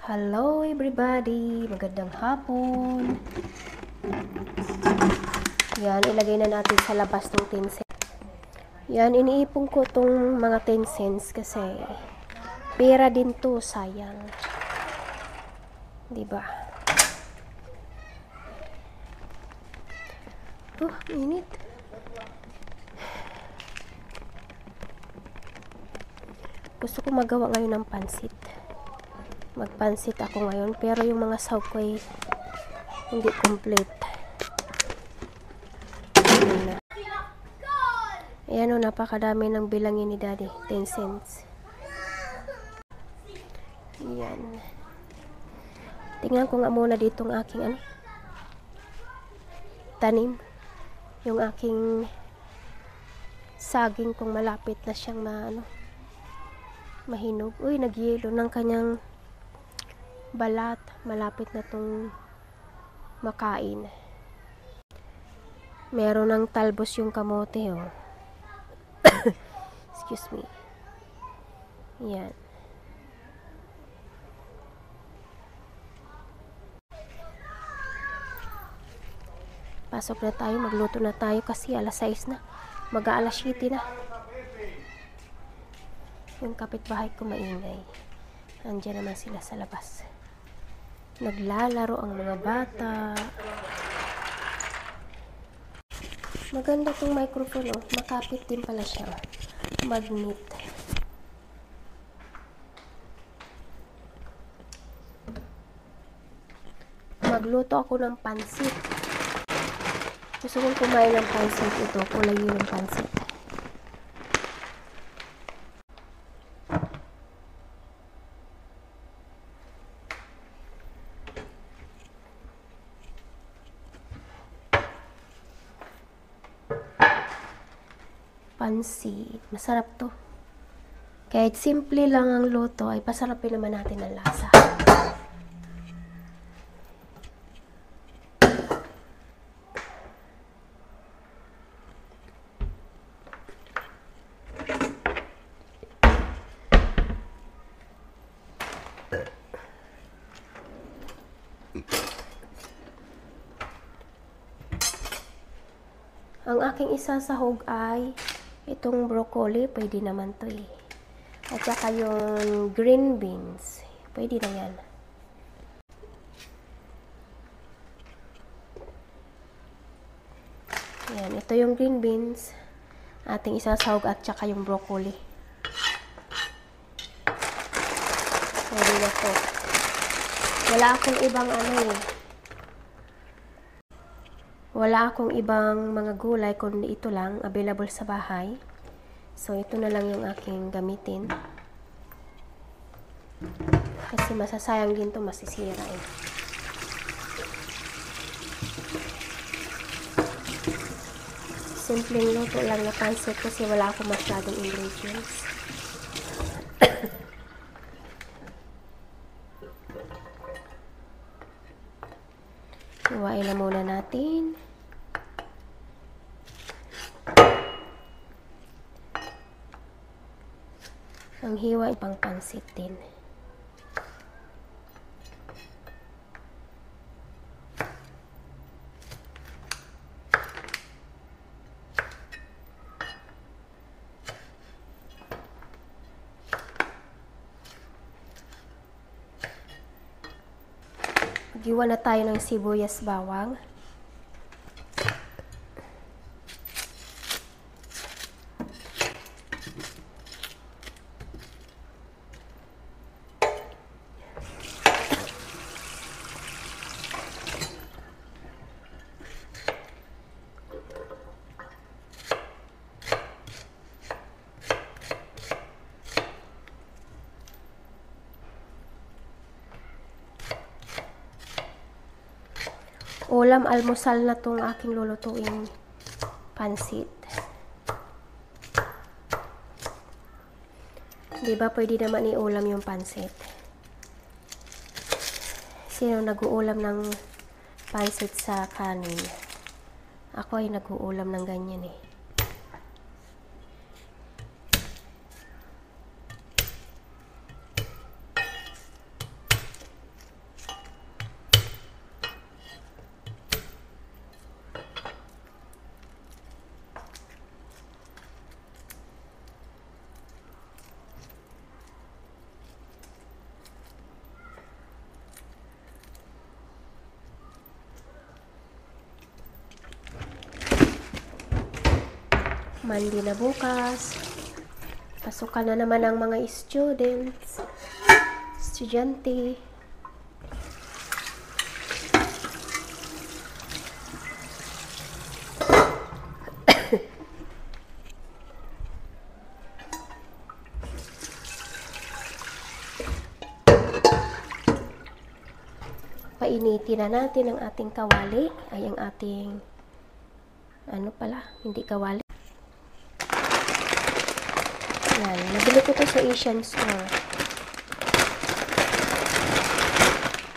Hello everybody! Magandang hapon! Yan, ilagay na natin sa labas ng 10 cents. Yan, iniipon ko tong mga 10 cents kasi pera din to, sayang. Diba? Init. Gusto ko magawa ngayon ng pansit. Magpansit ako ngayon, pero yung mga sahog ko ay hindi complete. Ayan o, napakadami ng bilangin ni Daddy. 10 cents. Ayan. Tingnan ko nga muna dito ang aking tanim. Yung aking saging kung malapit na siyang mahinog. Uy, nagyelo ng kanyang balat. Malapit na tong makain. Meron ng talbos yung kamote, oh. Excuse me. Yan. Pasok na tayo, magluto na tayo kasi alas 6 na. Mag-aalas 7 na. Yung kapitbahay ko maingay. Andiyan naman sila sa labas. Naglalaro ang mga bata. Maganda tong microphone, oh. Makapit din pala siya. Magnet. Magluto ako ng pansit. Gusto kong kumain ng pansit ito. Kulay yung pansit. Pansit. Masarap to. Kahit simple lang ang luto, ay pasarapin naman natin ang lasa. Ang aking isasahog ay itong broccoli, pwede naman to eh. At saka yung green beans, pwede na yan. Yan, ito yung green beans, ating isasahog at saka yung broccoli. Pwede na to. Wala akong ibang wala akong ibang mga gulay kundi ito lang available sa bahay. So ito na lang yung aking gamitin. Kasi masasayang din to, masisira eh. Simpleng luto lang na pansit kasi wala akong masyadong ingredients. Iwain na muna natin. Ang hiwa pang pansit din. Giwa na tayo ng sibuyas bawang. Ulam almusal na tong aking lulutuing pansit. Diba pwede naman i-ulam yung pansit? Sino nag-uulam ng pansit sa kanin? Ako ay nag-uulam ng ganyan eh. Monday na bukas. Pasukan na naman ang mga students. Estudyante. Painitin na natin ang ating kawali. Ay, ang ating hindi kawali. Yan. Nabili ko to sa Asian store.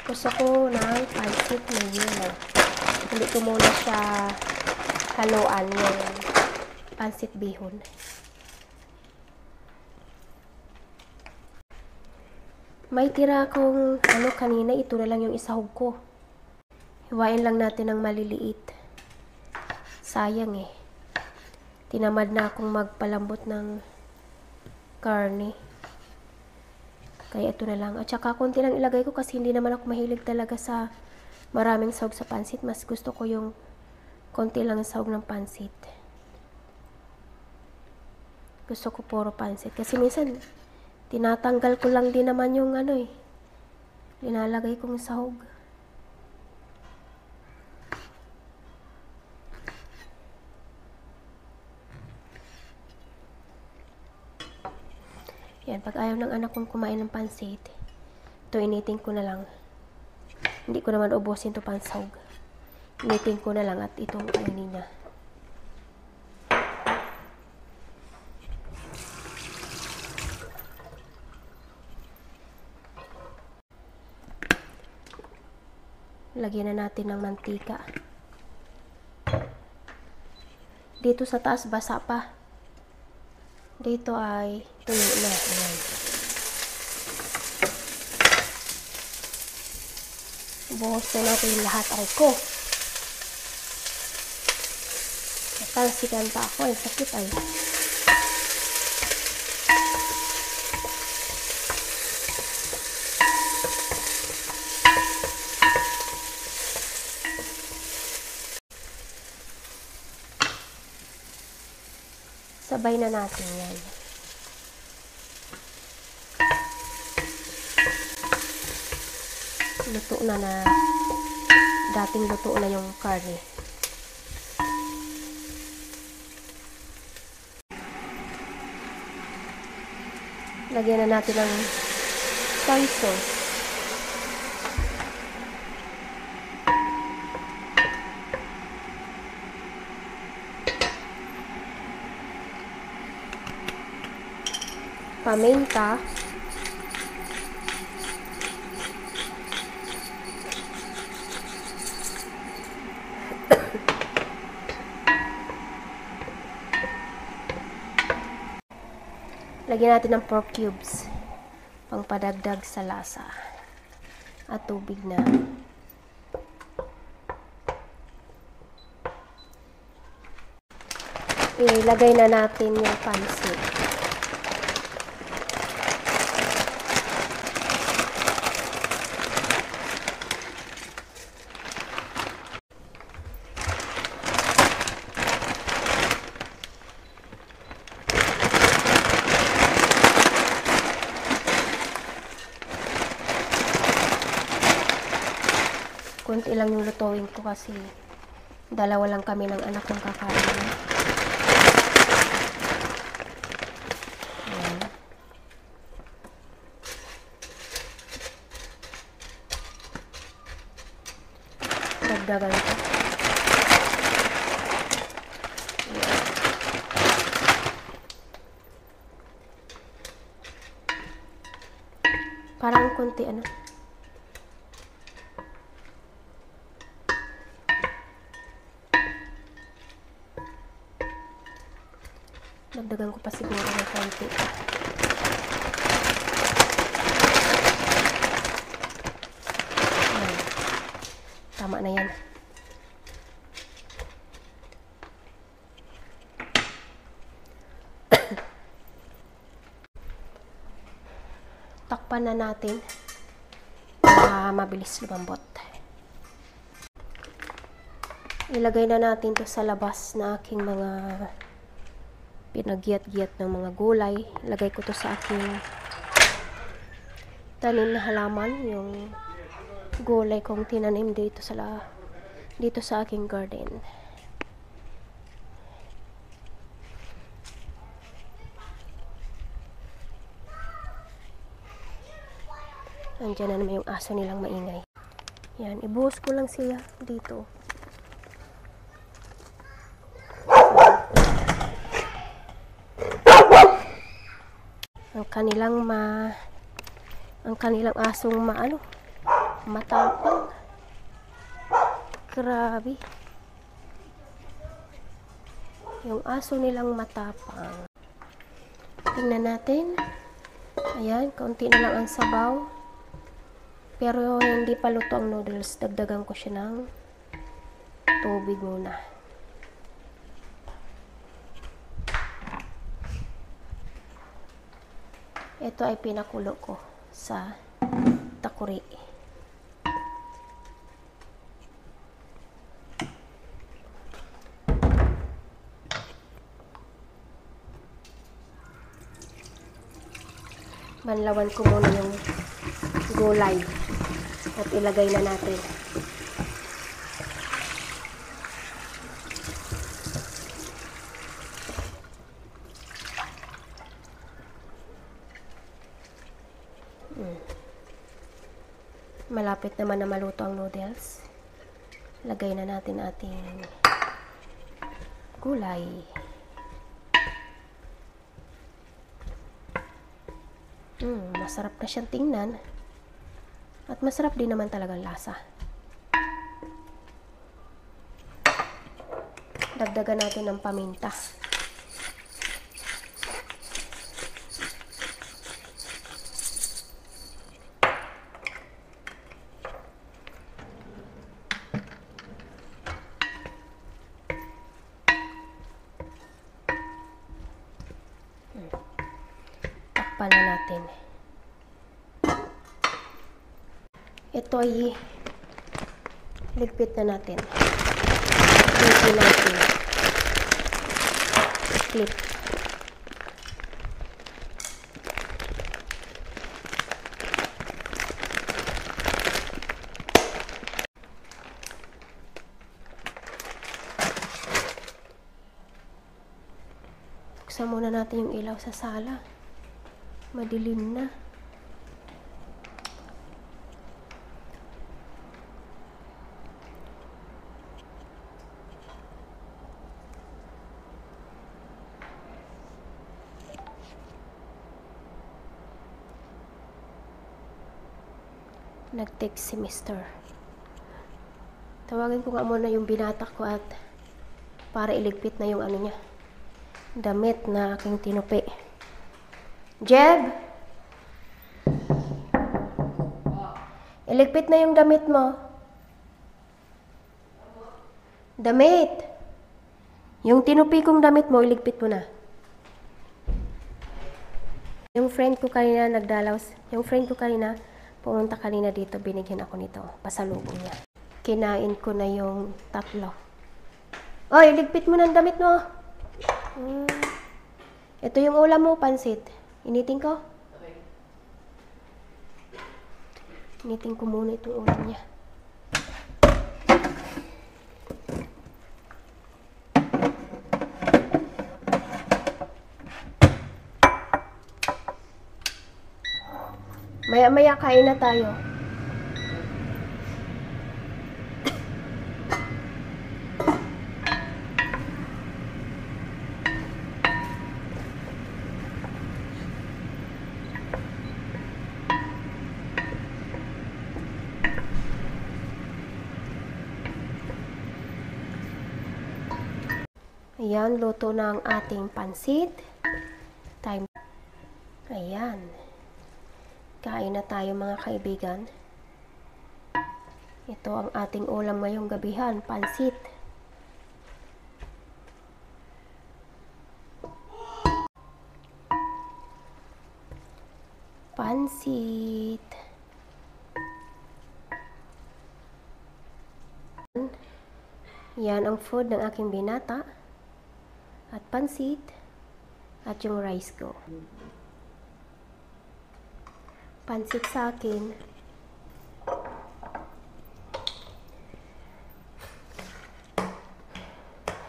Gusto ko ng pancit na yun. Hindi ko muna siya haluan yung pancit bihon. May tira akong kanina, ito na lang yung isahog ko. Hiwain lang natin ng maliliit. Sayang eh. Tinamad na akong magpalambot ng karne. Kaya ito na lang. At saka konti lang ilagay ko kasi hindi naman ako mahilig talaga sa maraming sahog sa pansit. Mas gusto ko yung konti lang sahog ng pansit. Gusto ko puro pansit. Kasi minsan, tinatanggal ko lang din naman yung linalagay kong sahog. Yan, pag ayaw ng anak kong kumain ng pansit, ito initin ko na lang. Hindi ko naman ubusin ito pang sahog. Initin ko na lang at itong kainin niya. Lagyan na natin ng mantika. Dito sa taas, basa pa. Dito ay tuyo na. Ayan. Buhos na natin lahat. Ay ko. Natalsikan pa ako. Ay, sakit ay. Sabay na natin yan. Luto na dating luto na yung curry. Lagyan na natin ng soy sauce. Paminta. Lagyan natin ng pork cubes. Pangpadagdag sa lasa. At tubig na. Ilagay na natin yung pansit. Kunti lang yung lutuin ko kasi dalawa lang kami ng anak kong kakain. Ayan. Dagdagan ko. Ayan. Parang kunti dagdagan ko pa siguro ng konti. Ayan. Tama na yan. Takpan na natin para mabilis lumambot. Ilagay na natin to sa labas na aking mga Pinagiyat-giyat ng mga gulay. Lagay ko to sa aking tanim na halaman, yung gulay kong tinanim dito sa aking garden. Andiyan na naman yung aso nilang maingay. Yan, ibuhos ko lang siya dito. Ang kanilang asong matapang. Grabe. Yung aso nilang matapang. Tingnan natin. Ayan, kaunti na lang ang sabaw. Pero hindi pa luto ang noodles. Dagdagan ko siya ng tubig muna. Ito ay pinakulo ko sa takuri. Banlawan ko muna yung gulay at ilagay na natin. Malapit naman na maluto ang noodles. Lagay na natin ating gulay. Masarap na siyang tingnan. At masarap din naman talagang lasa. Dagdagan natin ng paminta. Takpan na natin. Ito ay ligpit na natin. Ligpit natin. Clip. Buksan muna natin yung ilaw sa sala. Madilim na. Nag-text si Mr. Tawagin ko nga muna yung binata ko at para iligpit na yung niya, damit na aking tinupi. Jeb! Iligpit na yung damit mo. Damit! Yung tinupi kong damit mo, iligpit mo na. Yung friend ko kanina pumunta kanina dito, binigyan ako nito. Pasalubong niya. Kinain ko na yung 3. Oy, ligpit mo ng damit mo. Ito yung ulam mo, pansit. Initin ko? Okay. Initin ko muna itong ulam niya. Maya-maya kain na tayo. Ayan, luto na ang ating pansit. Ayan. Kain na tayo mga kaibigan. Ito ang ating ulam ngayong gabihan, pansit. Pansit. Yan ang food ng aking binata. At pansit. at yung rice ko. Pansit sa akin.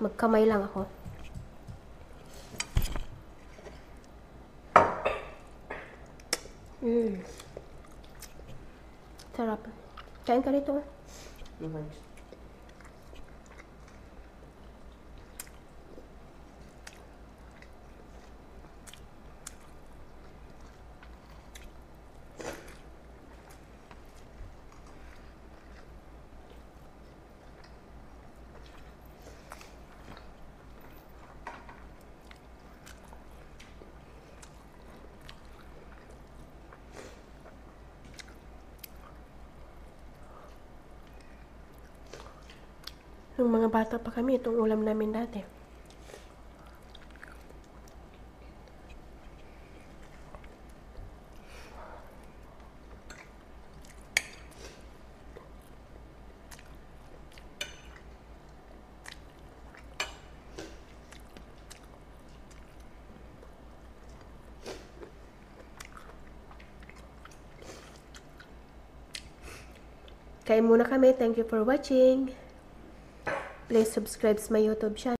Magkamay lang ako. Sarap. Kain ka rito. Nice. Nung mga bata pa kami, itong ulam namin dati. Kain muna kami. Thank you for watching. Please subscribe to my YouTube channel.